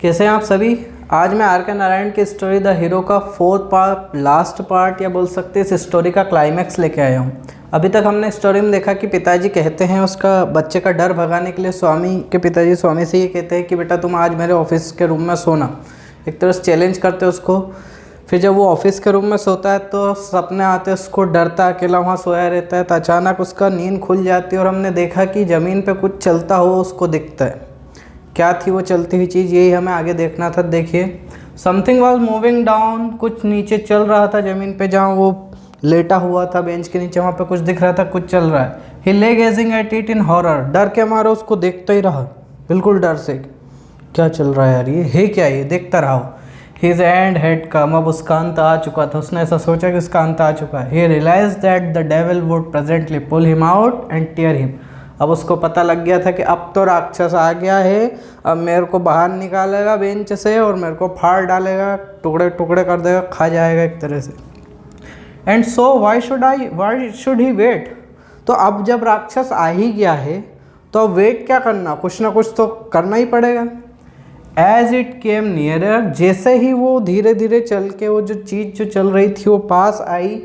कैसे हैं आप सभी। आज मैं आर के नारायण की स्टोरी द हीरो का 4th पार्ट, लास्ट पार्ट या बोल सकते हैं इस स्टोरी का क्लाइमैक्स लेके आया हूँ। अभी तक हमने स्टोरी में देखा कि पिताजी कहते हैं उसका बच्चे का डर भगाने के लिए स्वामी के पिताजी स्वामी से ये कहते हैं कि बेटा तुम आज मेरे ऑफिस के रूम में सोना। एक तरह से चैलेंज करते उसको। फिर जब वो ऑफिस के रूम में सोता है तो सपने आते हैं उसको, डरता अकेला वहाँ सोया रहता है। तो अचानक उसका नींद खुल जाती है और हमने देखा कि ज़मीन पे कुछ चलता हुआ उसको दिखता है। क्या थी वो चलती हुई चीज़, यही हमें आगे देखना था। देखिए, समथिंग वॉज मूविंग डाउन, कुछ नीचे चल रहा था ज़मीन पे। जहाँ वो लेटा हुआ था बेंच के नीचे, वहाँ पे कुछ दिख रहा था, कुछ चल रहा है। He lay gazing at it in horror, डर के मारे उसको देखता ही रहा, बिल्कुल डर से। क्या चल रहा है यार, ये है क्या, ये देखता रहा। हिज एंड हैड कम, अब उसका अंत आ चुका था। उसने ऐसा सोचा कि उसका अंत आ चुका है। He realize that the devil would presently pull him out and tear him, अब उसको पता लग गया था कि अब तो राक्षस आ गया है, अब मेरे को बाहर निकालेगा बेंच से और मेरे को फाड़ डालेगा, टुकड़े टुकड़े कर देगा, खा जाएगा एक तरह से। And so why should he wait, तो अब जब राक्षस आ ही गया है तो अब वेट क्या करना, कुछ ना कुछ तो करना ही पड़ेगा। एज इट केम नियरर, जैसे ही वो धीरे धीरे चल के वो जो चीज़ जो चल रही थी वो पास आई।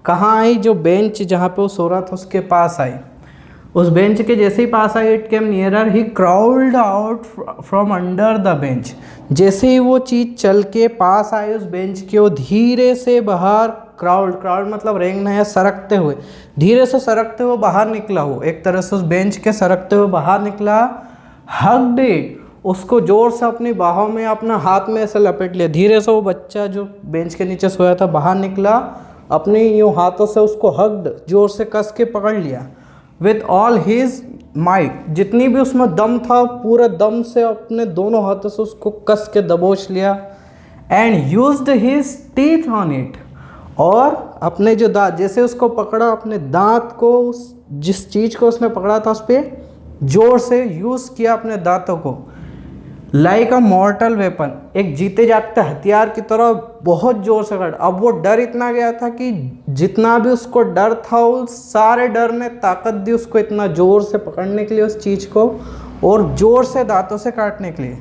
कहाँ आई, जो बेंच जहाँ पे वो सो रहा था उसके पास आई। उस बेंच के जैसे ही पास आई, it came nearer, he crawled out from under the bench. जैसे ही वो चीज़ चल के पास आई उस बेंच के, वो धीरे से बाहर, क्राउड मतलब रेंगना है, सरकते हुए, धीरे से सरकते हुए बाहर निकला। हो एक तरह से उस बेंच के सरकते हुए बाहर निकला। हग्ड इट, उसको जोर से अपनी बाहों में, अपना हाथ में ऐसे लपेट लिया। धीरे से वो बच्चा जो बेंच के नीचे सोया था बाहर निकला, अपने यूँ हाथों से उसको हग्ड, जोर से कस के पकड़ लिया। विथ ऑल हिज माइट, जितनी भी उसमें दम था पूरे दम से अपने दोनों हाथों से उसको कस के दबोच लिया। And used his teeth on it, और अपने जो दांत, जैसे उसको पकड़ा, अपने दांत को, जिस चीज़ को उसने पकड़ा था उस पर जोर से यूज़ किया अपने दांतों को। लाइक अ मॉर्टल वेपन, एक जीते जागते हथियार की तरह बहुत जोर से काटा। अब वो डर इतना गया था कि जितना भी उसको डर था उस सारे डर ने ताकत दी उसको इतना जोर से पकड़ने के लिए उस चीज़ को, और जोर से दांतों से काटने के लिए।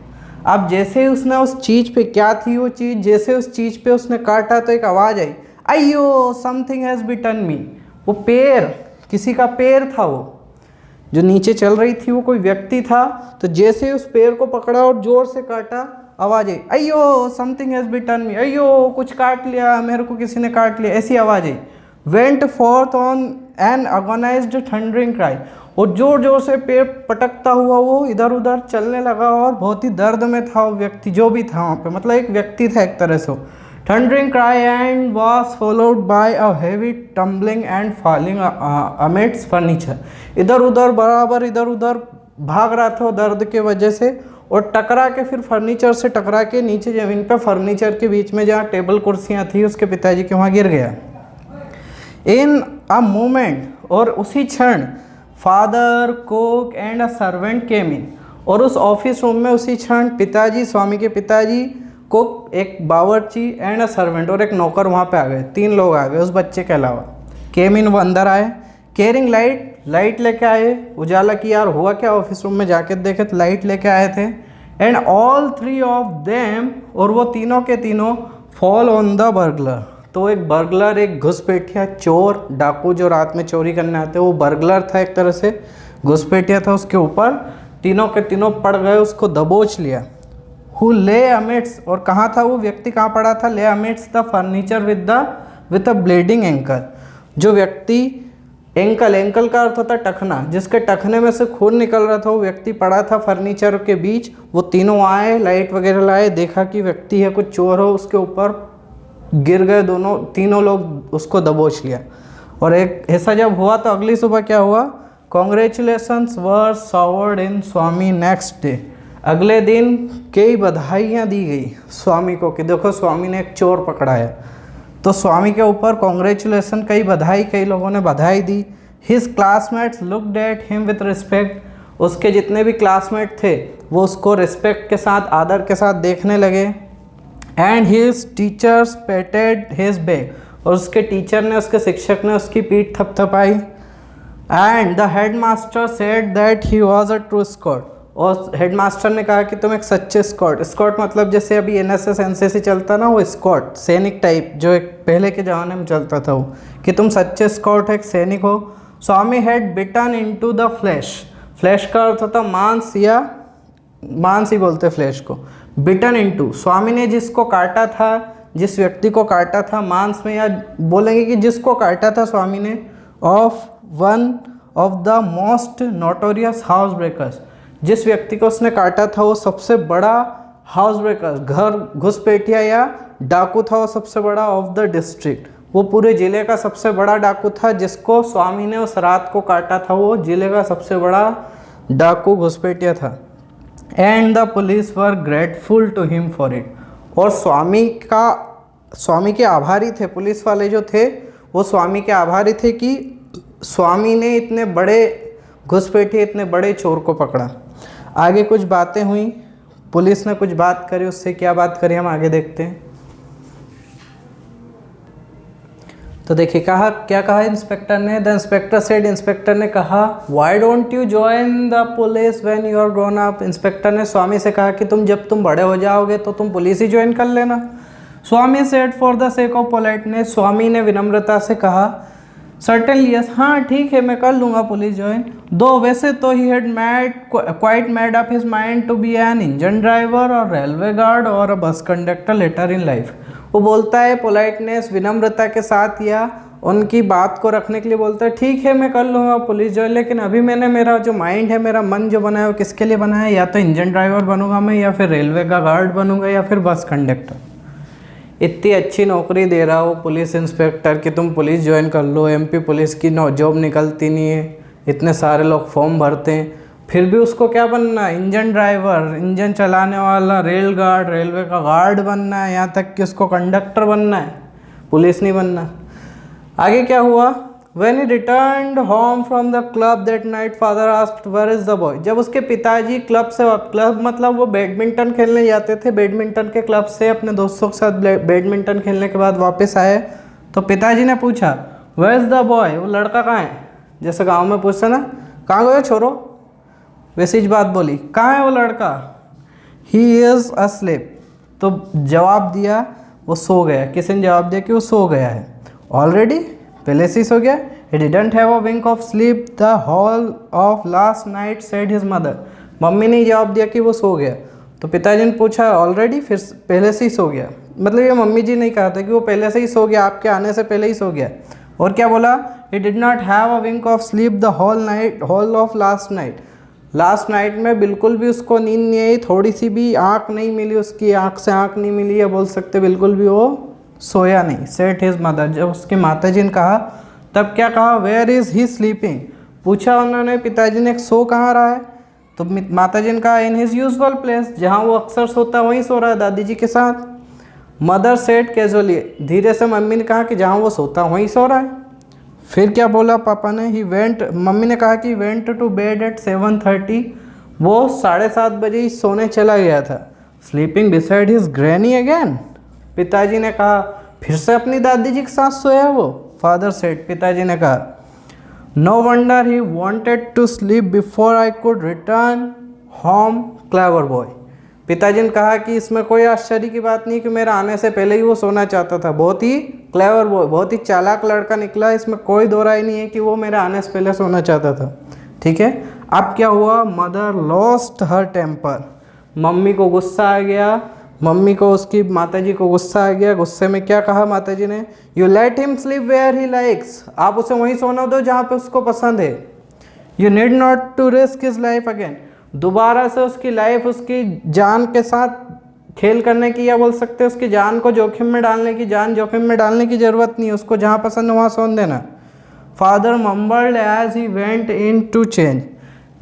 अब जैसे ही उसने उस चीज़ पे, क्या थी वो चीज़, जैसे उस चीज़ पे उसने काटा तो एक आवाज़ आई, अयो समथिंग हैज़ बिटन मी। वो पैर, किसी का पैर था, वो जो नीचे चल रही थी वो कोई व्यक्ति था। तो जैसे उस पैर को पकड़ा और जोर से काटा, आवाज़ आई, अयो समथिंग हैज़ बिटन मी, अयो कुछ काट लिया, मेरे को किसी ने काट लिया, ऐसी आवाज़ आई। Went forth on an agonized thundering cry, और जोर जोर से पैर पटकता हुआ वो इधर उधर चलने लगा और बहुत ही दर्द में था वो व्यक्ति जो भी था वहाँ पे, मतलब एक व्यक्ति था एक तरह से। Thundering cry and was followed by a heavy tumbling and falling amidst furniture, इधर उधर बराबर इधर उधर भाग रहा था दर्द के वजह से, और टकरा के फिर फर्नीचर से टकरा के नीचे ज़मीन पे फर्नीचर के बीच में जहाँ टेबल कुर्सियाँ थी उसके पिताजी के वहाँ गिर गया। इन अ मोमेंट, और उसी क्षण, father, cook and a servant came in, और उस ऑफिस रूम में उसी क्षण पिताजी, स्वामी के पिताजी, कुक, एक बावर्ची एंड अ सर्वेंट, और एक नौकर वहाँ पे आ गए। 3 लोग आ गए उस बच्चे के अलावा। केम इन, वो अंदर आए। केयरिंग लाइट लेके आए, उजाला की यार हुआ क्या, ऑफिस रूम में जाके देखे तो लाइट लेके आए थे। एंड ऑल 3 ऑफ देम, और वो तीनों के तीनों, फॉल ऑन द बर्गलर, तो एक बर्गलर, एक घुसपैठिया, चोर, डाकू जो रात में चोरी करने आते हैं, वो बर्गलर था एक तरह से, घुसपैठिया था उसके ऊपर। तीनों के तीनों पड़ गए, उसको दबोच लिया। हु ले अमिट्स, और कहाँ था वो व्यक्ति, कहाँ पड़ा था, ले amidst the furniture with a bleeding ankle, जो व्यक्ति, एंकल का अर्थ होता है टखना, जिसके टखने में से खून निकल रहा था, वो व्यक्ति पड़ा था फर्नीचर के बीच। वो तीनों आए, लाइट वगैरह लाए, देखा कि व्यक्ति है, कुछ चोर हो, उसके ऊपर गिर गए तीनों लोग, उसको दबोच लिया। और एक ऐसा जब हुआ तो अगली सुबह क्या हुआ, कॉन्ग्रेचुलेशंस वर शावर्ड इन स्वामी नेक्स्ट डे, अगले दिन कई बधाइयाँ दी गई स्वामी को कि देखो स्वामी ने एक चोर पकड़ा है। तो स्वामी के ऊपर कॉन्ग्रेचुलेसन, कई बधाई, कई लोगों ने बधाई दी। His classmates looked at him with respect, उसके जितने भी क्लासमेट थे वो उसको रिस्पेक्ट के साथ, आदर के साथ देखने लगे। And his teachers patted his back, और उसके टीचर ने, उसके शिक्षक ने उसकी पीठ थपथपाई। And the head master said that he was a true scout, और हेडमास्टर ने कहा कि तुम एक सच्चे स्कॉट, स्कॉट मतलब जैसे अभी एनएसएस एनसीसी चलता ना, वो स्कॉट सैनिक टाइप जो एक पहले के ज़माने में चलता था वो, कि तुम सच्चे स्कॉट एक सैनिक हो। Swami had bitten into the flesh, flesh का अर्थ होता मांस, या मांस ही बोलते फ्लैश को। बिटन इनटू, स्वामी ने जिसको काटा था, जिस व्यक्ति को काटा था मांस में, या बोलेंगे कि जिसको काटा था स्वामी ने, of one of the most notorious house breakers, जिस व्यक्ति को उसने काटा था वो सबसे बड़ा हाउस ब्रेकर, घर घुसपैठिया या डाकू था वो सबसे बड़ा ऑफ द डिस्ट्रिक्ट, वो पूरे ज़िले का सबसे बड़ा डाकू था। जिसको स्वामी ने उस रात को काटा था वो ज़िले का सबसे बड़ा डाकू घुसपैठिया था। And the police were grateful to him for it, और स्वामी के आभारी थे, पुलिस वाले जो थे वो स्वामी के आभारी थे कि स्वामी ने इतने बड़े घुसपैठिए, इतने बड़े चोर को पकड़ा। आगे कुछ बातें हुई, पुलिस ने कुछ बात करी, उससे क्या बात करी हम आगे देखते हैं। तो देखिए क्या कहा इंस्पेक्टर ने। द इंस्पेक्टर सेड, इंस्पेक्टर ने कहा, why don't you join the police when you are grown up. Inspector ने स्वामी से कहा कि जब तुम बड़े हो जाओगे तो तुम पुलिस ही ज्वाइन कर लेना। Swami said for the sake of politeness, Swami ने विनम्रता से कहा, सर्टेनली यस, हाँ ठीक है मैं कर लूँगा पुलिस ज्वाइन। दो वैसे तो he had quite made up his mind to be an engine driver और रेलवे गार्ड और a bus conductor letter in life. वो बोलता है पोलाइटनेस, विनम्रता के साथ या उनकी बात को रखने के लिए बोलता है, ठीक है मैं कर लूँगा पुलिस ज्वाइन, लेकिन अभी मैंने मेरा जो माइंड है, मेरा मन जो बना है वो किसके लिए बना है, या तो इंजन ड्राइवर बनूंगा मैं, या फिर रेलवे का गार्ड बनूंगा, या फिर बस कंडक्टर। इतनी अच्छी नौकरी दे रहा हो पुलिस इंस्पेक्टर कि तुम पुलिस ज्वाइन कर लो। एमपी पुलिस की जॉब निकलती नहीं है, इतने सारे लोग फॉर्म भरते हैं, फिर भी उसको क्या बनना है, इंजन ड्राइवर, इंजन चलाने वाला, रेल गार्ड, रेलवे का गार्ड बनना है, यहाँ तक कि उसको कंडक्टर बनना है, पुलिस नहीं बनना। आगे क्या हुआ, When he returned home from the club that night, father asked, "Where is the boy?" जब उसके पिताजी क्लब से, क्लब मतलब वो बैडमिंटन खेलने जाते थे, बैडमिंटन के क्लब से अपने दोस्तों के साथ बैडमिंटन खेलने के बाद वापस आए तो पिताजी ने पूछा, Where is the boy? वो लड़का कहाँ है, जैसे गांव में पूछते ना, कहाँ गए छोरो, वैसी ही बात बोली, कहाँ है वो लड़का, He is asleep। तो जवाब दिया वो सो गया। किसी ने जवाब दिया कि वो सो गया है ऑलरेडी, पहले से ही सो गया। He didn't have a wink of sleep the whole of last night, said his mother। Mummy ने जवाब दिया कि वो सो गया, तो पिताजी ने पूछा ऑलरेडी, फिर पहले से ही सो गया, मतलब ये मम्मी जी ने कहा था कि वो पहले से ही सो गया, आपके आने से पहले ही सो गया। और क्या बोला, He did not have a wink of sleep the whole of last night। Last night में बिल्कुल भी उसको नींद नहीं आई, थोड़ी सी भी आँख नहीं मिली, उसकी आँख से आँख नहीं मिली, या बोल सकते बिल्कुल भी वो सोया नहीं। सेट हिज मदर, जब उसकी माताजी ने कहा तब क्या कहा, वेयर इज़ ही स्लीपिंग, पूछा उन्होंने पिताजी ने सो कहाँ रहा है, तो माताजी ने कहा इन हिज यूजुअल प्लेस, जहाँ वो अक्सर सोता है वहीं सो रहा है दादी जी के साथ। मदर सेट कैजुअली, धीरे से मम्मी ने कहा कि जहाँ वो सोता वहीं सो रहा है। फिर क्या बोला पापा ने, ही वेंट, मम्मी ने कहा कि वेंट टू बेड एट 7:30, वो 7:30 बजे ही सोने चला गया था। Sleeping beside his granny again, पिताजी ने कहा फिर से अपनी दादी जी के साथ सोया वो। फादर सेड, पिताजी ने कहा, no wonder he wanted to sleep before I could return home, clever boy. पिताजी ने कहा कि इसमें कोई आश्चर्य की बात नहीं कि मेरा आने से पहले ही वो सोना चाहता था, बहुत ही क्लेवर बॉय, बहुत ही चालाक लड़का निकला, इसमें कोई दो राय नहीं है कि वो मेरे आने से पहले सोना चाहता था। ठीक है, अब क्या हुआ, mother lost her temper, mummy को गुस्सा आ गया, मम्मी को, उसकी माताजी को गुस्सा आ गया। गुस्से में क्या कहा माताजी ने, you let him sleep where he likes, आप उसे वहीं सोना दो जहाँ पे उसको पसंद है। You need not to risk his life again, दोबारा से उसकी लाइफ, उसकी जान के साथ खेल करने की, या बोल सकते हैं उसकी जान को जोखिम में डालने की, जान जोखिम में डालने की ज़रूरत नहीं है, उसको जहाँ पसंद है वहाँ सोन देना। Father mumbled as he went in to change,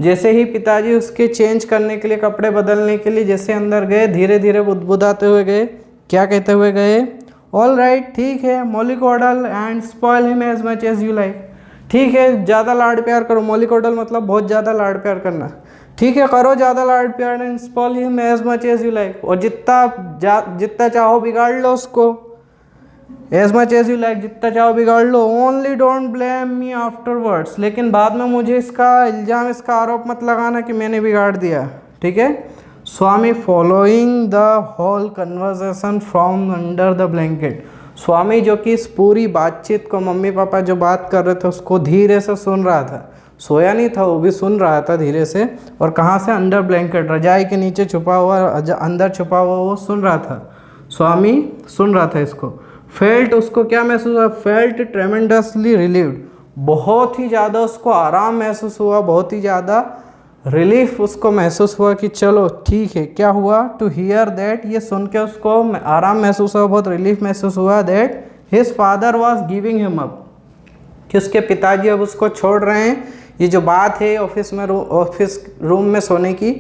जैसे ही पिताजी उसके चेंज करने के लिए, कपड़े बदलने के लिए जैसे अंदर गए, धीरे धीरे बुदबुदाते हुए गए, क्या कहते हुए गए, ऑल राइट, ठीक है, mollycoddle and spoil him as much as you like, ठीक है ज़्यादा लाड प्यार करो, मोलिकोडल मतलब बहुत ज़्यादा लाड प्यार करना, ठीक है करो ज़्यादा लाड प्यार, and spoil him as much as you like, और जितना चाहो बिगाड़ लो उसको। As much as you like, जितना चाहो बिगाड़ लो, only don't blame me afterwards, लेकिन बाद में मुझे इसका इल्ज़ाम, इसका आरोप मत लगाना कि मैंने बिगाड़ दिया, ठीक है। Swami following the whole conversation from under the blanket, Swami जो कि इस पूरी बातचीत को, मम्मी पापा जो बात कर रहे थे उसको धीरे से सुन रहा था, सोया नहीं था, वो भी सुन रहा था धीरे से, और कहाँ से, अंडर ब्लैंकेट, रजाई के नीचे छुपा हुआ, अंदर छुपा हुआ वो सुन रहा था, स्वामी सुन रहा था इसको। फेल्ट, उसको क्या महसूस हुआ, फेल्ट ट्रेमेंडसली रिलीव्ड, बहुत ही ज़्यादा उसको आराम महसूस हुआ, बहुत ही ज़्यादा रिलीफ उसको महसूस हुआ कि चलो ठीक है। क्या हुआ, टू हियर दैट, ये सुन के उसको आराम महसूस हुआ, बहुत रिलीफ महसूस हुआ, that his father was giving him up, कि उसके पिताजी अब उसको छोड़ रहे हैं। ये जो बात है ऑफिस रूम में सोने की,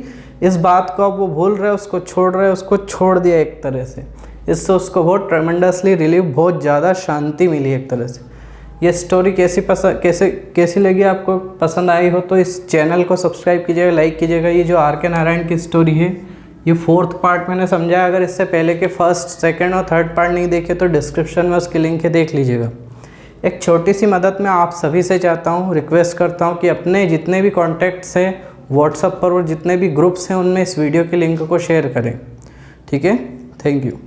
इस बात को अब वो भूल रहे, उसको छोड़ रहे, उसको छोड़ दिया एक तरह से। इससे उसको बहुत ट्रेमेंडसली रिलीफ, बहुत ज़्यादा शांति मिली एक तरह से। ये स्टोरी कैसी लगी आपको, पसंद आई हो तो इस चैनल को सब्सक्राइब कीजिएगा, लाइक कीजिएगा। ये जो आर के नारायण की स्टोरी है, ये 4th पार्ट मैंने समझाया। अगर इससे पहले के 1st, 2nd और 3rd पार्ट नहीं देखे तो डिस्क्रिप्शन में उसकी लिंक है, देख लीजिएगा। एक छोटी सी मदद मैं आप सभी से चाहता हूँ, रिक्वेस्ट करता हूँ कि अपने जितने भी कॉन्टैक्ट्स हैं व्हाट्सएप पर और जितने भी ग्रुप्स हैं उनमें इस वीडियो के लिंक को शेयर करें, ठीक है। Thank you.